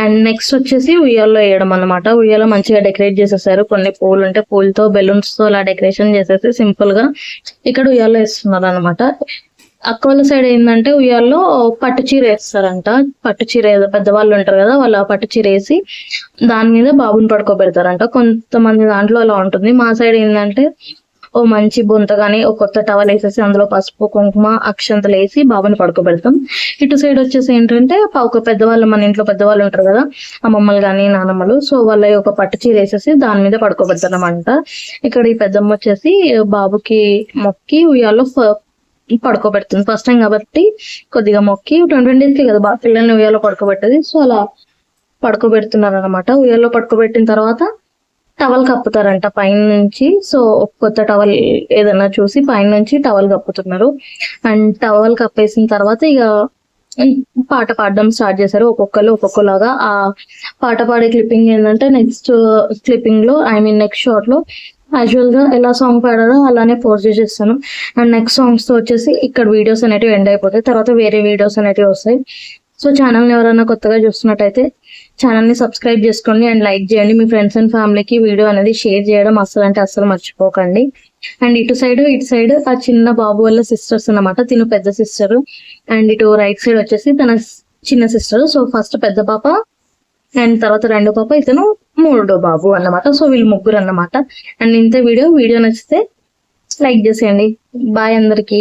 And next వచ్చేసి ఉయ్యాల్లో వేయడం అనమాట. ఉయ్యాలో మంచిగా డెకరేట్ చేసేసారు. కొన్ని పూలు ఉంటే పూలతో బెలూన్స్ తో అలా డెకరేషన్ చేసేసి సింపుల్ గా ఇక్కడ ఉయ్యాల్లో వేస్తున్నారు అనమాట. అక్క వాళ్ళ సైడ్ ఏంటంటే ఉయ్యాల్లో పట్టు చీర వేస్తారంట. పట్టు చీర పెద్దవాళ్ళు ఉంటారు కదా, వాళ్ళు ఆ పట్టు చీర వేసి దాని మీద బాబుని పడుకోబెడతారంట. కొంతమంది దాంట్లో అలా ఉంటుంది. మా సైడ్ ఏంటంటే ఓ మంచి బొంత కానీ ఓ కొత్త టవల్ వేసేసి అందులో పసుపు కుంకుమ అక్షంతలు వేసి బాబుని పడుకోబెడతాం. ఇటు సైడ్ వచ్చేసి ఏంటంటే ఒక పెద్దవాళ్ళు, మన ఇంట్లో పెద్దవాళ్ళు ఉంటారు కదా, అమ్మమ్మలు కానీ నానమ్మలు, సో వాళ్ళ ఒక పట్టు చీర వేసేసి దాని మీద పడుకోబెడతారనమాట. ఇక్కడ ఈ పెద్దమ్మ వచ్చేసి బాబుకి మొక్కి ఉయ్యాల్లో పడుకోబెడుతుంది. ఫస్ట్ టైం కాబట్టి కొద్దిగా మొక్కి 20 days కదా బాగా పిల్లల్ని ఉయ్యాలో పడుకోబెట్టేది. సో అలా పడుకోబెడుతున్నారు అనమాట. ఉయ్యాలో పడుకోబెట్టిన తర్వాత టవల్ కప్పుతారంట పైన నుంచి. సో కొత్త టవల్ ఏదైనా చూసి పైన నుంచి టవల్ కప్పుతున్నారు. అండ్ టవల్ కప్పేసిన తర్వాత ఇక పాట పాడడం స్టార్ట్ చేశారు. ఒక్కొక్కలాగా ఆ పాట పాడే క్లిప్పింగ్ ఏంటంటే నెక్స్ట్ క్లిప్పింగ్ లో నెక్స్ట్ షాట్ లో యాజువల్ గా ఎలా సాంగ్ పాడారో అలానే పోస్ట్ చేసేస్తాను. అండ్ నెక్స్ట్ సాంగ్స్ తో వచ్చేసి ఇక్కడ వీడియోస్ అనేటివి ఎండ్ అయిపోతాయి. తర్వాత వేరే వీడియోస్ అనేటివి వస్తాయి. సో ఛానల్ని ఎవరైనా కొత్తగా చూస్తున్నట్టయితే ఛానల్ని సబ్స్క్రైబ్ చేసుకోండి అండ్ లైక్ చేయండి. మీ ఫ్రెండ్స్ అండ్ ఫ్యామిలీకి వీడియో అనేది షేర్ చేయడం అస్సలు మర్చిపోకండి. అండ్ ఇటు సైడ్ ఆ చిన్న బాబు వాళ్ళ సిస్టర్స్ అన్నమాట. తిను పెద్ద సిస్టర్ అండ్ ఇటు రైట్ సైడ్ వచ్చేసి తన చిన్న సిస్టర్. సో ఫస్ట్ పెద్ద పాప అండ్ తర్వాత రెండో పాప, ఇతను మూడో బాబు అన్నమాట. సో వీళ్ళు ముగ్గురు అన్నమాట. అండ్ ఇంత వీడియో నచ్చితే లైక్ చేసేయండి. బాయ్ అందరికి.